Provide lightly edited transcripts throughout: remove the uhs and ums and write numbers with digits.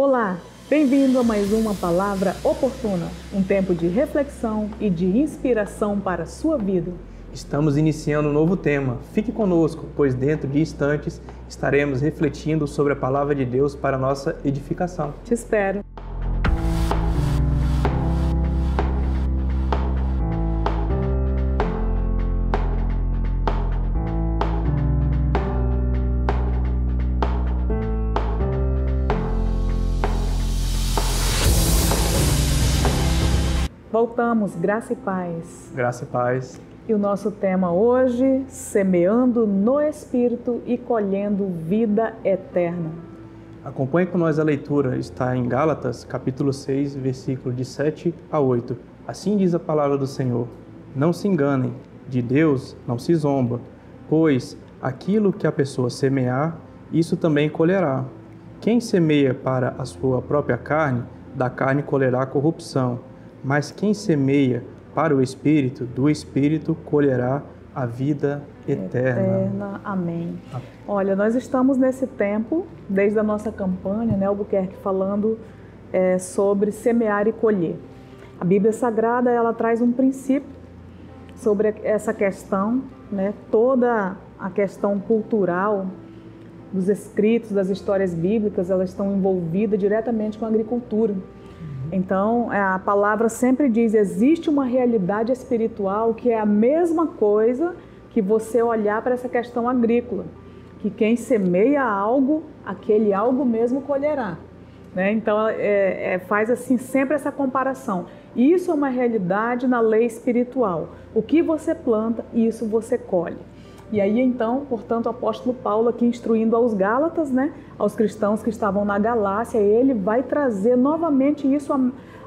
Olá, bem-vindo a mais uma Palavra Oportuna, um tempo de reflexão e de inspiração para a sua vida. Estamos iniciando um novo tema. Fique conosco, pois dentro de instantes estaremos refletindo sobre a Palavra de Deus para a nossa edificação. Te espero. Voltamos, graça e paz. Graça e paz. E o nosso tema hoje, semeando no Espírito e colhendo vida eterna. Acompanhe com nós a leitura, está em Gálatas, capítulo 6, versículo de 7 a 8. Assim diz a palavra do Senhor: Não se enganem, de Deus não se zomba, pois aquilo que a pessoa semear, isso também colherá. Quem semeia para a sua própria carne, da carne colherá corrupção. Mas quem semeia para o Espírito, do Espírito colherá a vida eterna. Amém. Olha, nós estamos nesse tempo, desde a nossa campanha, né, Albuquerque, falando sobre semear e colher. A Bíblia Sagrada, ela traz um princípio sobre essa questão, né, toda a questão cultural dos escritos, das histórias bíblicas, elas estão envolvidas diretamente com a agricultura. Então, a palavra sempre diz, existe uma realidade espiritual que é a mesma coisa que você olhar para essa questão agrícola, que quem semeia algo, aquele algo mesmo colherá. Né? Então, faz assim sempre essa comparação. Isso é uma realidade na lei espiritual. O que você planta, isso você colhe. E aí, então, portanto, o apóstolo Paulo aqui instruindo aos Gálatas, né, aos cristãos que estavam na Galácia, ele vai trazer novamente isso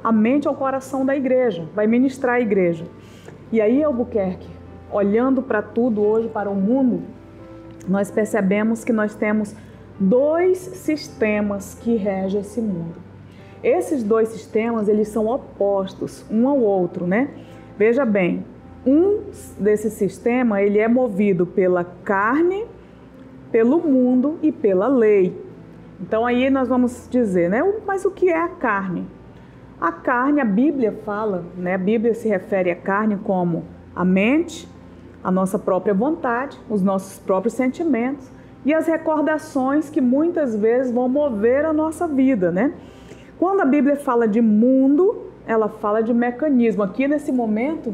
à mente, ao coração da igreja, vai ministrar a igreja. E aí, Albuquerque, olhando para tudo hoje, para o mundo, nós percebemos que nós temos dois sistemas que regem esse mundo. Esses dois sistemas, eles são opostos um ao outro, né? Veja bem, um desse sistema, ele é movido pela carne, pelo mundo e pela lei. Então aí nós vamos dizer, né? Mas o que é a carne? A carne, a Bíblia fala, né? A Bíblia se refere à carne como a mente, a nossa própria vontade, os nossos próprios sentimentos e as recordações que muitas vezes vão mover a nossa vida, né? Quando a Bíblia fala de mundo, ela fala de mecanismo. Aqui nesse momento,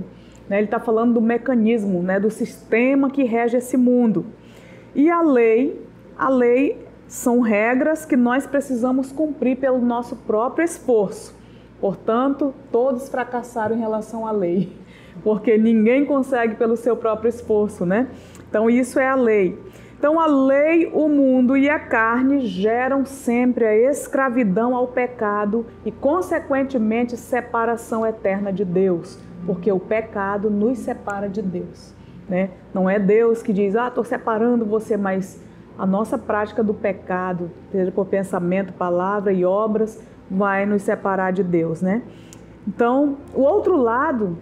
ele está falando do mecanismo, né, do sistema que rege esse mundo. E a lei são regras que nós precisamos cumprir pelo nosso próprio esforço. Portanto, todos fracassaram em relação à lei, porque ninguém consegue pelo seu próprio esforço, né? Então, isso é a lei. Então, a lei, o mundo e a carne geram sempre a escravidão ao pecado e, consequentemente, separação eterna de Deus. Porque o pecado nos separa de Deus, né? Não é Deus que diz, estou separando você, mas a nossa prática do pecado, seja por pensamento, palavra e obras, vai nos separar de Deus, né? Então, o outro lado,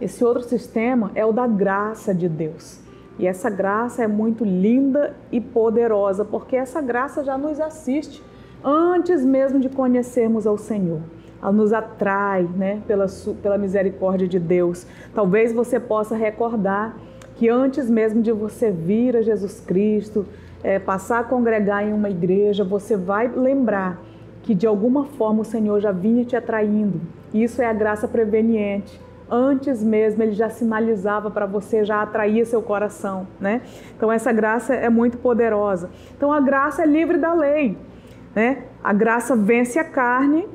esse outro sistema é o da graça de Deus. E essa graça é muito linda e poderosa, porque essa graça já nos assiste antes mesmo de conhecermos ao Senhor. Ela nos atrai, né, pela misericórdia de Deus. Talvez você possa recordar que antes mesmo de você vir a Jesus Cristo, passar a congregar em uma igreja, você vai lembrar que de alguma forma o Senhor já vinha te atraindo. Isso é a graça preveniente. Antes mesmo ele já sinalizava para você, já atraía seu coração, né? Então essa graça é muito poderosa. Então a graça é livre da lei, né? A graça vence a carne.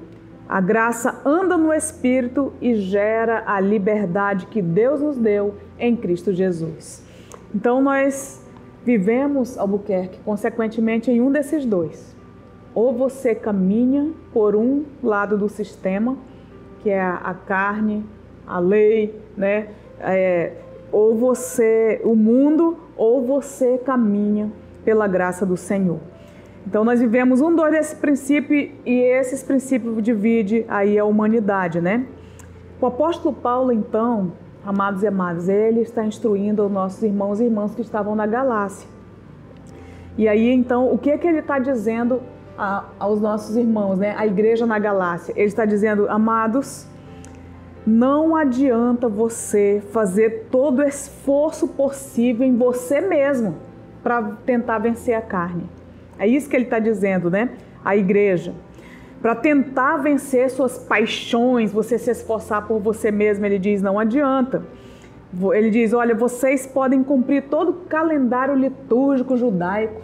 A graça anda no Espírito e gera a liberdade que Deus nos deu em Cristo Jesus. Então nós vivemos, Albuquerque, consequentemente em um desses dois. Ou você caminha por um lado do sistema, que é a carne, a lei, né? Ou você, o mundo, ou você caminha pela graça do Senhor. Então nós vivemos desse princípio e esses princípios dividem aí a humanidade, né? O apóstolo Paulo, então, amados e amadas, ele está instruindo os nossos irmãos e irmãs que estavam na Galácia. E aí, então, o que ele está dizendo aos nossos irmãos, né? A igreja na Galácia. Ele está dizendo, amados, não adianta você fazer todo o esforço possível em você mesmo para tentar vencer a carne. É isso que ele está dizendo, né? A igreja. Para tentar vencer suas paixões, você se esforçar por você mesmo, ele diz, não adianta. Ele diz, olha, vocês podem cumprir todo o calendário litúrgico judaico,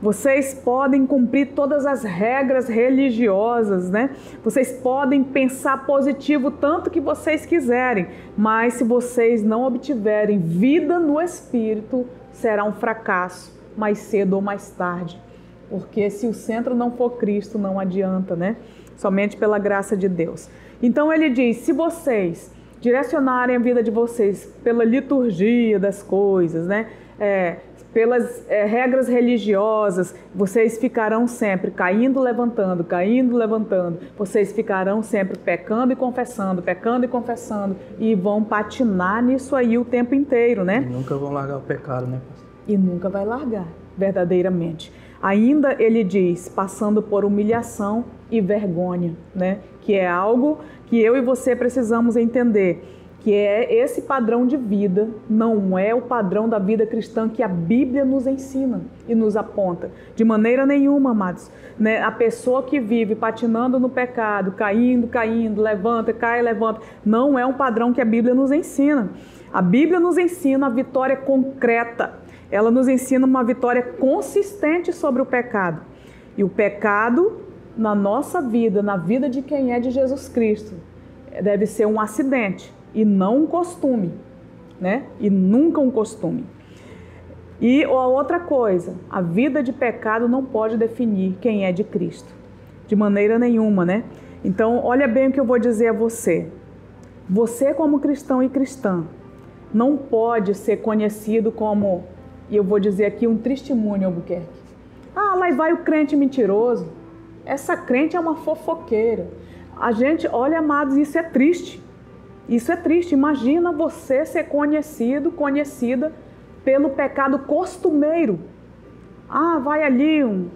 vocês podem cumprir todas as regras religiosas, né? Vocês podem pensar positivo tanto que vocês quiserem, mas se vocês não obtiverem vida no Espírito, será um fracasso, mais cedo ou mais tarde. Porque se o centro não for Cristo, não adianta, né? Somente pela graça de Deus. Então ele diz, se vocês direcionarem a vida de vocês pela liturgia das coisas, né? Pelas regras religiosas, vocês ficarão sempre caindo, levantando, vocês ficarão sempre pecando e confessando, e vão patinar nisso aí o tempo inteiro, né? E nunca vão largar o pecado, né, pastor? E nunca vai largar, verdadeiramente. Ainda ele diz, passando por humilhação e vergonha, né? Que é algo que eu e você precisamos entender, que é esse padrão de vida, não é o padrão da vida cristã que a Bíblia nos ensina e nos aponta. De maneira nenhuma, amados. Né? A pessoa que vive patinando no pecado, caindo, levanta, cai, levanta, não é um padrão que a Bíblia nos ensina. A Bíblia nos ensina a vitória concreta. Ela nos ensina uma vitória consistente sobre o pecado. E o pecado, na nossa vida, na vida de quem é de Jesus Cristo, deve ser um acidente. E não um costume, né? E nunca um costume. E a outra coisa, a vida de pecado não pode definir quem é de Cristo, de maneira nenhuma, né? Então, olha bem o que eu vou dizer a você. Você, como cristão e cristã, não pode ser conhecido como, e eu vou dizer aqui, um testemunho, Albuquerque. Ah, lá vai o crente mentiroso. Essa crente é uma fofoqueira. A gente, olha, amados, isso é triste. Isso é triste. Imagina você ser conhecido, conhecida pelo pecado costumeiro. Ah, vai ali um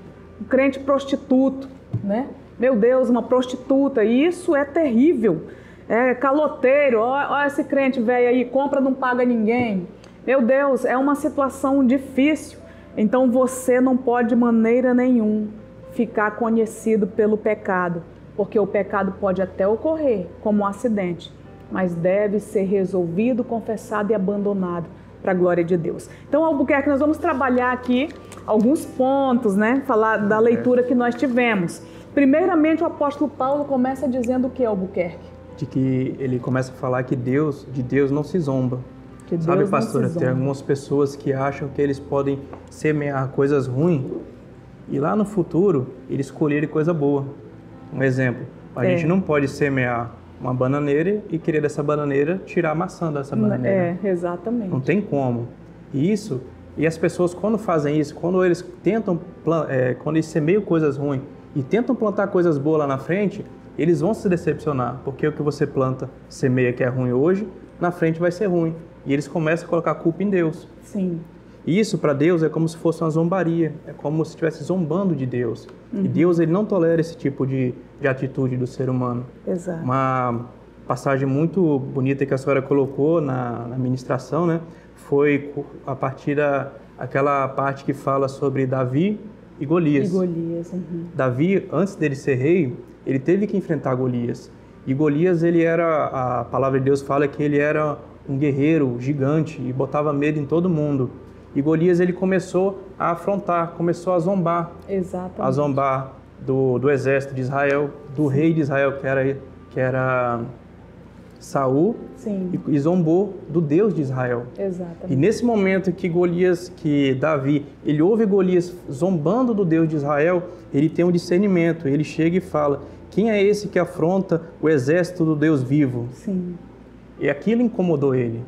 crente prostituto, né? Meu Deus, uma prostituta. Isso é terrível. É caloteiro. Olha esse crente velho aí, compra, não paga ninguém. Meu Deus, é uma situação difícil. Então você não pode de maneira nenhuma ficar conhecido pelo pecado, porque o pecado pode até ocorrer como um acidente, mas deve ser resolvido, confessado e abandonado para a glória de Deus. Então, Albuquerque, nós vamos trabalhar aqui alguns pontos, né? Falar da leitura que nós tivemos. Primeiramente, o apóstolo Paulo começa dizendo o que, Albuquerque? De que ele começa a falar que de Deus não se zomba. Sabe, pastora, tem algumas pessoas que acham que eles podem semear coisas ruins e lá no futuro eles colherem coisa boa. Um exemplo, a gente não pode semear uma bananeira e querer dessa bananeira tirar a maçã dessa bananeira. Exatamente. Não tem como. E as pessoas quando fazem isso, quando eles quando eles semeiam coisas ruins e tentam plantar coisas boas lá na frente, eles vão se decepcionar, porque o que você planta, semeia que é ruim hoje, na frente vai ser ruim. E eles começam a colocar a culpa em Deus. Sim. E isso para Deus é como se fosse uma zombaria, é como se estivesse zombando de Deus. E Deus, ele não tolera esse tipo de atitude do ser humano. Exato. Uma passagem muito bonita que a senhora colocou na ministração, né? Foi a partir daquela parte que fala sobre Davi e Golias. Davi, antes dele ser rei, ele teve que enfrentar Golias. E Golias, a palavra de Deus fala que ele era um guerreiro gigante e botava medo em todo mundo. E Golias, ele começou a afrontar, começou a zombar. Exatamente. A zombar do exército de Israel, do rei de Israel, que era Saul. Sim. E zombou do Deus de Israel. Exatamente. E nesse momento que Davi, ele ouve Golias zombando do Deus de Israel, ele tem um discernimento, ele chega e fala: quem é esse que afronta o exército do Deus vivo? Sim. E aquilo incomodou ele.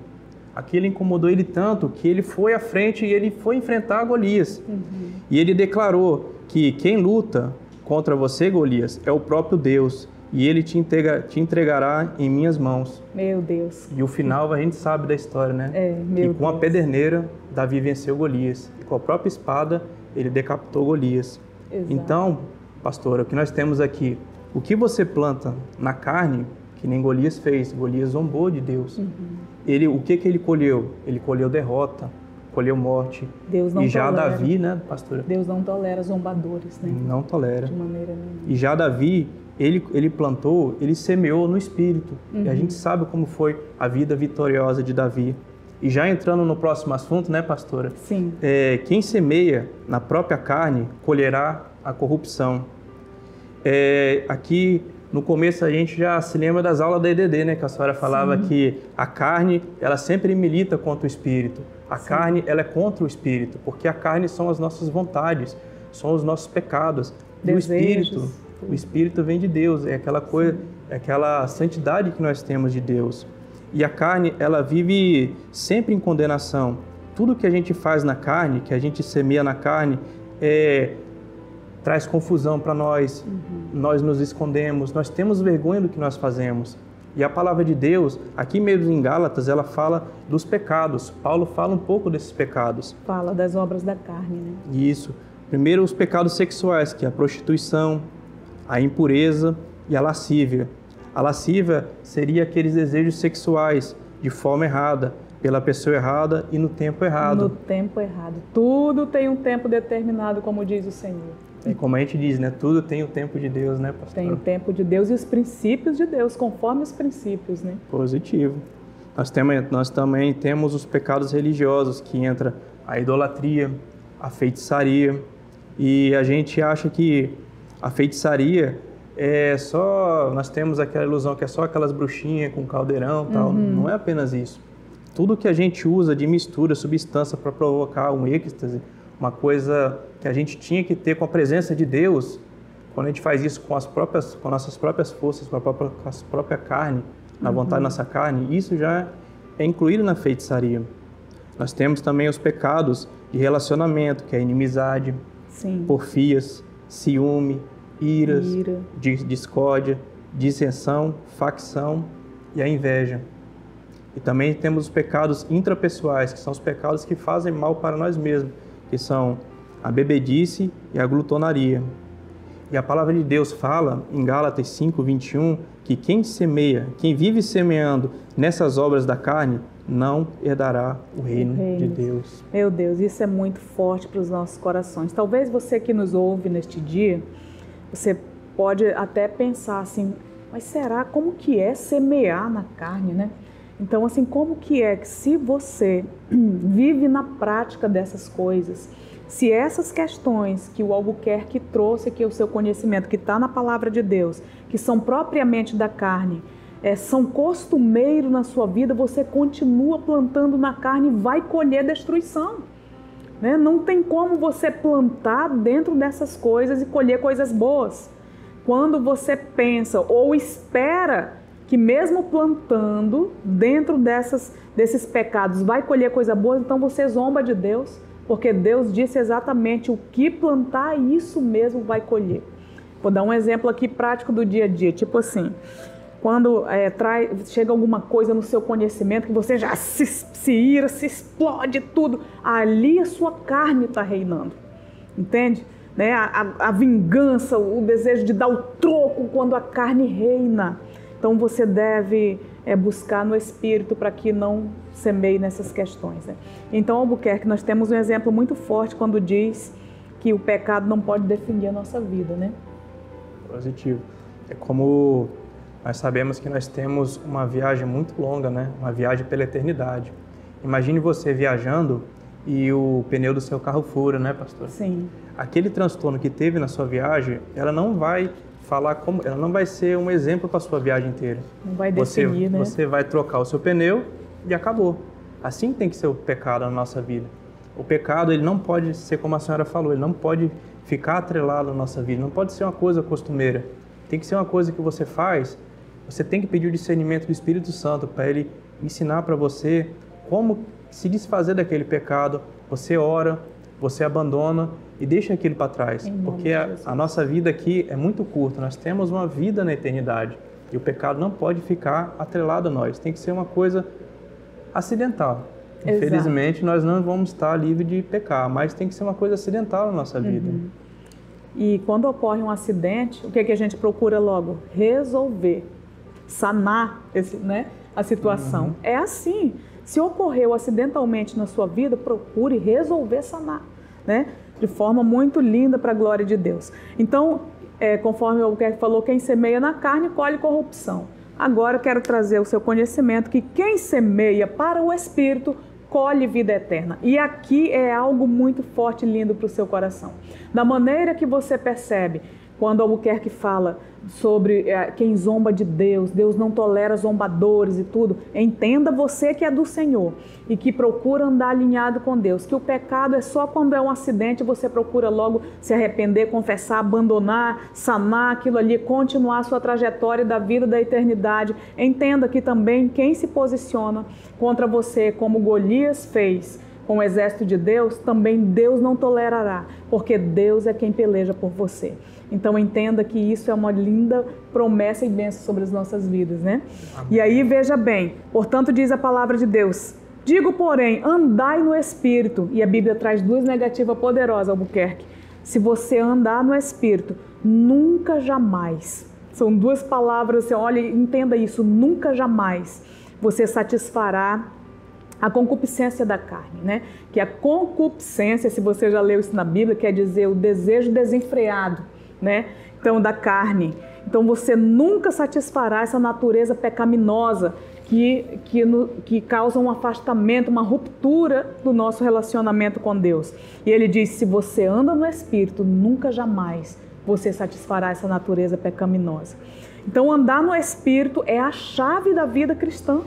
Aquilo incomodou ele tanto que ele foi à frente e ele foi enfrentar Golias. E ele declarou que quem luta contra você, Golias, é o próprio Deus. E ele te entregará em minhas mãos. Meu Deus. E o final a gente sabe da história, né? E com a pederneira, Davi venceu Golias. E com a própria espada, ele decapitou Golias. Exato. Então, pastora, o que nós temos aqui, o que você planta na carne, que nem Golias fez, Golias zombou de Deus. O que ele colheu? Ele colheu derrota, colheu morte. Deus não e já tolera. Davi, né, pastora? Deus não tolera zombadores, né? Não tolera. De maneira nenhuma. E já Davi, ele plantou, ele semeou no Espírito. E a gente sabe como foi a vida vitoriosa de Davi. E já entrando no próximo assunto, né, pastora? Sim. Quem semeia na própria carne, colherá a corrupção. Aqui, no começo, a gente já se lembra das aulas da EDD, né? Que a senhora falava que a carne, ela sempre milita contra o Espírito. A carne, ela é contra o Espírito, porque a carne são as nossas vontades, são os nossos pecados. Desejos. O Espírito vem de Deus, é aquela coisa, é aquela santidade que nós temos de Deus. E a carne, ela vive sempre em condenação. Tudo que a gente faz na carne, que a gente semeia na carne, traz confusão para nós. Nós nos escondemos, nós temos vergonha do que nós fazemos. E a palavra de Deus, aqui mesmo em Gálatas, ela fala dos pecados. Paulo fala um pouco desses pecados. Fala das obras da carne, né? Isso. Primeiro, os pecados sexuais, que é a prostituição, a impureza e a lascívia. A lascívia seria aqueles desejos sexuais de forma errada, pela pessoa errada e no tempo errado. No tempo errado. Tudo tem um tempo determinado, como diz o Senhor. E como a gente diz, né? Tudo tem o tempo de Deus, né, pastor? Tem o tempo de Deus e os princípios de Deus, conforme os princípios, né? Positivo. Nós também temos os pecados religiosos, que entra a idolatria, a feitiçaria. E a gente acha que a feitiçaria é só... Nós temos aquela ilusão que é só aquelas bruxinhas com caldeirão e tal. Não é apenas isso. Tudo que a gente usa de mistura, substância para provocar um êxtase, uma coisa que a gente tinha que ter com a presença de Deus, quando a gente faz isso com nossas próprias forças, com a própria carne, na vontade da nossa carne, isso já é incluído na feitiçaria. Nós temos também os pecados de relacionamento, que é a inimizade, porfias, ciúme, ira, discórdia, dissensão, facção e a inveja. E também temos os pecados intrapessoais, que são os pecados que fazem mal para nós mesmos, que são a bebedice e a glutonaria. E a palavra de Deus fala, em Gálatas 5:21, que quem vive semeando nessas obras da carne, não herdará o reino de Deus. Meu Deus, isso é muito forte para os nossos corações. Talvez você que nos ouve neste dia, você pode até pensar assim, mas será, como que é semear na carne, né? Então, assim, como que é que se você vive na prática dessas coisas, se essas questões que o Albuquerque trouxe aqui, o seu conhecimento, que está na palavra de Deus, que são propriamente da carne, são costumeiro na sua vida, você continua plantando na carne e vai colher destruição. Né? Não tem como você plantar dentro dessas coisas e colher coisas boas. Quando você pensa ou espera que mesmo plantando dentro desses pecados vai colher coisa boa, então você zomba de Deus, porque Deus disse exatamente o que plantar, isso mesmo vai colher. Vou dar um exemplo aqui prático do dia a dia, tipo assim, quando chega alguma coisa no seu conhecimento que você já se ira, se explode tudo, ali a sua carne está reinando, entende? Né? A vingança, o desejo de dar o troco quando a carne reina. Então você deve buscar no Espírito para que não semeie nessas questões. Né? Então, Albuquerque, nós temos um exemplo muito forte quando diz que o pecado não pode definir a nossa vida, né? Positivo. É como nós sabemos que nós temos uma viagem muito longa, né? Uma viagem pela eternidade. Imagine você viajando e o pneu do seu carro fura, né, pastor? Sim. Aquele transtorno que teve na sua viagem, ela não vai ela não vai ser um exemplo para a sua viagem inteira. Não vai definir, né? Você vai trocar o seu pneu e acabou. Assim tem que ser o pecado na nossa vida. O pecado, ele não pode ser como a senhora falou, ele não pode ficar atrelado na nossa vida, não pode ser uma coisa costumeira. Tem que ser uma coisa que você faz, você tem que pedir o discernimento do Espírito Santo para ele ensinar para você como se desfazer daquele pecado. Você ora, você abandona e deixa aquilo para trás, porque a nossa vida aqui é muito curta, nós temos uma vida na eternidade e o pecado não pode ficar atrelado a nós, tem que ser uma coisa acidental. Exato. Infelizmente, nós não vamos estar livres de pecar, mas tem que ser uma coisa acidental na nossa vida. E quando ocorre um acidente, o que a gente procura logo? Resolver, sanar a situação. É assim. Se ocorreu acidentalmente na sua vida, procure resolver, sanar, né? De forma muito linda para a glória de Deus. Então, conforme o Albuquerque falou, quem semeia na carne colhe corrupção. Agora eu quero trazer o seu conhecimento que quem semeia para o Espírito colhe vida eterna. E aqui é algo muito forte e lindo para o seu coração. Da maneira que você percebe, quando Albuquerque fala sobre quem zomba de Deus, Deus não tolera zombadores e tudo, entenda você que é do Senhor e que procura andar alinhado com Deus, que o pecado é só quando é um acidente, você procura logo se arrepender, confessar, abandonar, sanar aquilo ali, continuar a sua trajetória da vida da eternidade. Entenda que também quem se posiciona contra você, como Golias fez com o exército de Deus, também Deus não tolerará, porque Deus é quem peleja por você. Então entenda que isso é uma linda promessa e bênção sobre as nossas vidas, né? Amém. E aí veja bem, portanto diz a palavra de Deus, digo porém, andai no Espírito, e a Bíblia traz duas negativas poderosas, Albuquerque, se você andar no Espírito, nunca jamais, são duas palavras, olha, entenda isso, nunca jamais você satisfará a concupiscência da carne, né? Que a concupiscência, se você já leu isso na Bíblia, quer dizer o desejo desenfreado, né? Então, da carne. Então, você nunca satisfará essa natureza pecaminosa que causa um afastamento, uma ruptura do nosso relacionamento com Deus. E ele diz, se você anda no Espírito, nunca jamais você satisfará essa natureza pecaminosa. Então, andar no Espírito é a chave da vida cristã.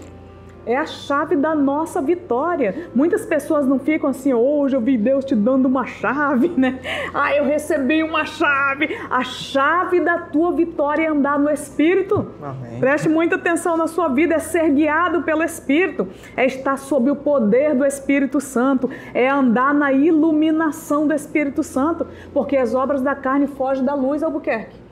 É a chave da nossa vitória. Muitas pessoas não ficam assim, hoje eu vi Deus te dando uma chave, né? Ah, eu recebi uma chave. A chave da tua vitória é andar no Espírito. Amém. Preste muita atenção na sua vida, é ser guiado pelo Espírito, é estar sob o poder do Espírito Santo, é andar na iluminação do Espírito Santo, porque as obras da carne fogem da luz, Albuquerque.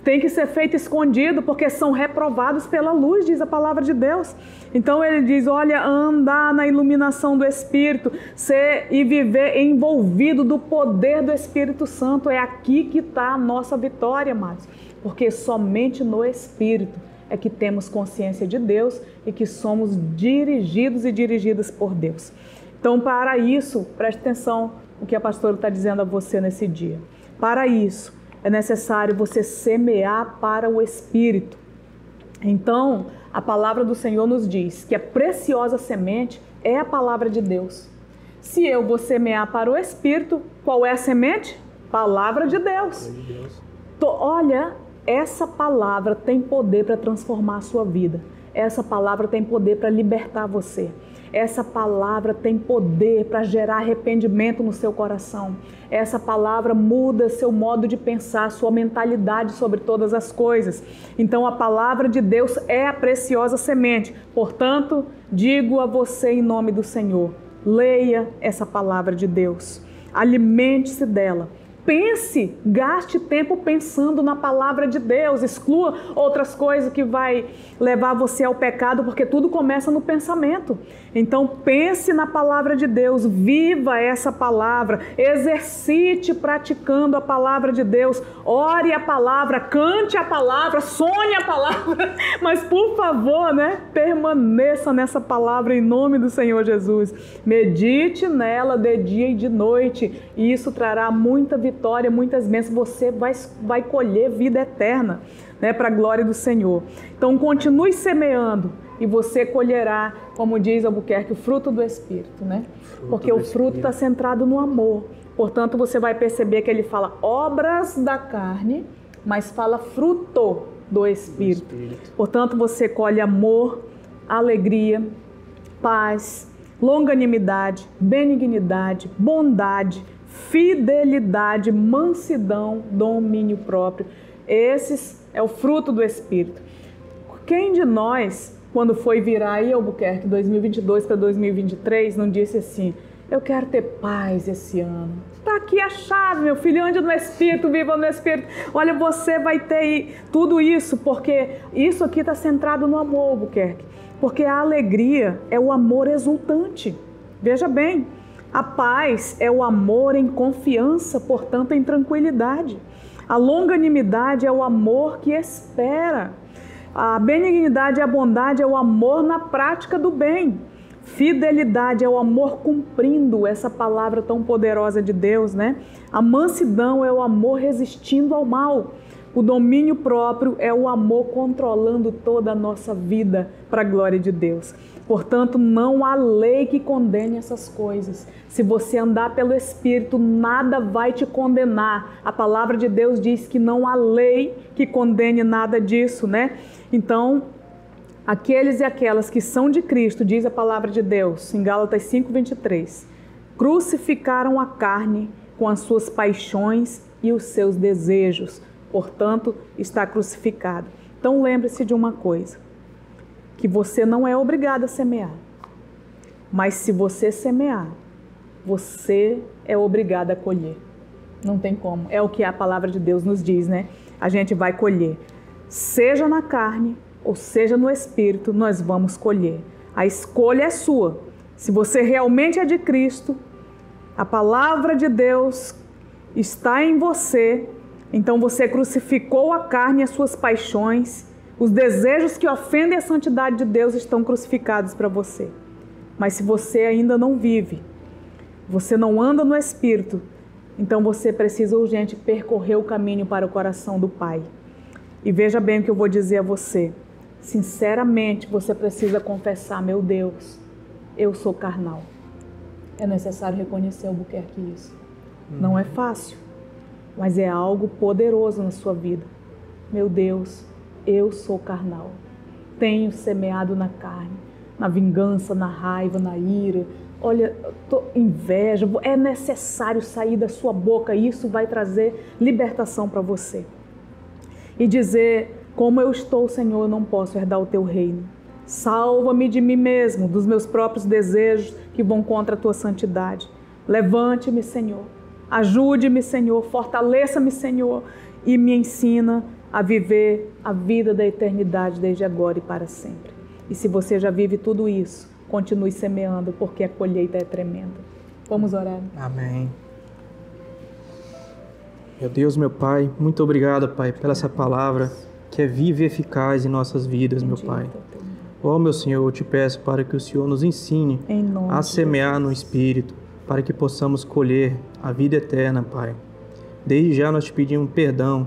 Tem que ser feito escondido, porque são reprovados pela luz, diz a palavra de Deus. Então ele diz, olha, andar na iluminação do Espírito, ser e viver envolvido do poder do Espírito Santo. É aqui que está a nossa vitória, amados. Porque somente no Espírito é que temos consciência de Deus e que somos dirigidos e dirigidas por Deus. Então, para isso, preste atenção no que a pastora está dizendo a você nesse dia. Para isso, é necessário você semear para o Espírito. Então, a palavra do Senhor nos diz que a preciosa semente é a palavra de Deus. Se eu vou semear para o Espírito, qual é a semente? Palavra de Deus. Olha, essa palavra tem poder para transformar a sua vida. Essa palavra tem poder para libertar você. Essa palavra tem poder para gerar arrependimento no seu coração. Essa palavra muda seu modo de pensar, sua mentalidade sobre todas as coisas. Então a palavra de Deus é a preciosa semente. Portanto, digo a você em nome do Senhor, leia essa palavra de Deus. Alimente-se dela. Pense, gaste tempo pensando na palavra de Deus, exclua outras coisas que vai levar você ao pecado, porque tudo começa no pensamento. Então pense na palavra de Deus, viva essa palavra, exercite praticando a palavra de Deus, ore a palavra, cante a palavra, sonhe a palavra, mas por favor, permaneça nessa palavra em nome do Senhor Jesus. Medite nela de dia e de noite, e isso trará muita vitória, muitas bênçãos, você vai colher vida eterna, para a glória do Senhor. Então continue semeando e você colherá, como diz Albuquerque, o fruto do Espírito, porque o fruto está centrado no amor. Portanto, você vai perceber que ele fala obras da carne, mas fala fruto do Espírito. Portanto, você colhe amor, alegria, paz, longanimidade, benignidade, bondade, fidelidade, mansidão, domínio próprio. Esses é o fruto do Espírito. Quem de nós, quando foi virar aí Albuquerque 2022 para 2023, não disse assim, eu quero ter paz esse ano. Está aqui a chave, meu filho, ande no Espírito, viva no Espírito. Olha, você vai ter tudo isso, porque isso aqui está centrado no amor, Albuquerque. Porque a alegria é o amor exultante. Veja bem, A paz é o amor em confiança, portanto em tranquilidade. A longanimidade é o amor que espera. A benignidade e a bondade é o amor na prática do bem. Fidelidade é o amor cumprindo essa palavra tão poderosa de Deus, né? A mansidão é o amor resistindo ao mal. O domínio próprio é o amor controlando toda a nossa vida para a glória de Deus. Portanto, não há lei que condene essas coisas. Se você andar pelo Espírito, nada vai te condenar. A palavra de Deus diz que não há lei que condene nada disso, né? Então, aqueles e aquelas que são de Cristo, diz a palavra de Deus, em Gálatas 5:23, crucificaram a carne com as suas paixões e os seus desejos. Portanto, está crucificado. Então, lembre-se de uma coisa, que você não é obrigado a semear. Mas se você semear, você é obrigado a colher. Não tem como. É o que a palavra de Deus nos diz, né? A gente vai colher. Seja na carne ou seja no Espírito, nós vamos colher. A escolha é sua. Se você realmente é de Cristo, a palavra de Deus está em você, então você crucificou a carne e as suas paixões, os desejos que ofendem a santidade de Deus estão crucificados para você. Mas se você ainda não vive, você não anda no Espírito, então você precisa urgente percorrer o caminho para o coração do Pai. E veja bem o que eu vou dizer a você. Sinceramente, você precisa confessar: meu Deus, eu sou carnal. É necessário reconhecer, Albuquerque, isso. Não é fácil, mas é algo poderoso na sua vida. Meu Deus, eu sou carnal. Tenho semeado na carne, na vingança, na raiva, na ira. Olha, inveja. É necessário sair da sua boca. Isso vai trazer libertação para você. E dizer: como eu estou, Senhor, eu não posso herdar o teu reino. Salva-me de mim mesmo, dos meus próprios desejos que vão contra a tua santidade. Levante-me, Senhor. Ajude-me, Senhor. Fortaleça-me, Senhor. E me ensina a viver a vida da eternidade desde agora e para sempre. E se você já vive tudo isso, continue semeando, porque a colheita é tremenda. Vamos orar. Amém. Meu Deus, meu Pai, muito obrigado, Pai, pela essa palavra que é viva e eficaz em nossas vidas, meu Pai. Oh, meu Senhor, eu te peço para que o Senhor nos ensine a semear no Espírito, para que possamos colher a vida eterna, Pai. Desde já nós te pedimos perdão,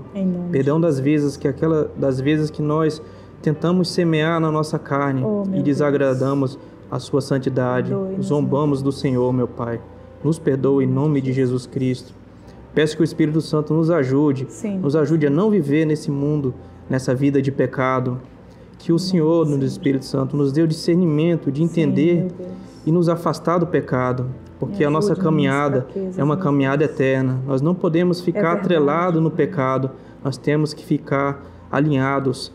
perdão das vezes que nós tentamos semear na nossa carne e desagradamos a sua santidade, zombamos do Senhor, meu Pai. Nos perdoe em nome de Jesus Cristo. Peço que o Espírito Santo nos ajude a não viver nesse mundo, nessa vida de pecado. Que o Senhor, no Espírito Santo, nos dê o discernimento de entender e nos afastar do pecado, porque a nossa caminhada é uma caminhada eterna. Nós não podemos ficar atrelados no pecado, nós temos que ficar alinhados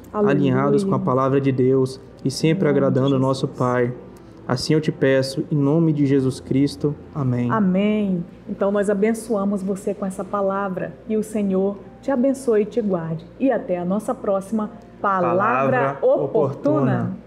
com a palavra de Deus e sempre agradando o nosso Pai. Assim eu te peço, em nome de Jesus Cristo. Amém. Amém. Então nós abençoamos você com essa palavra e o Senhor te abençoe e te guarde. E até a nossa próxima Palavra Oportuna.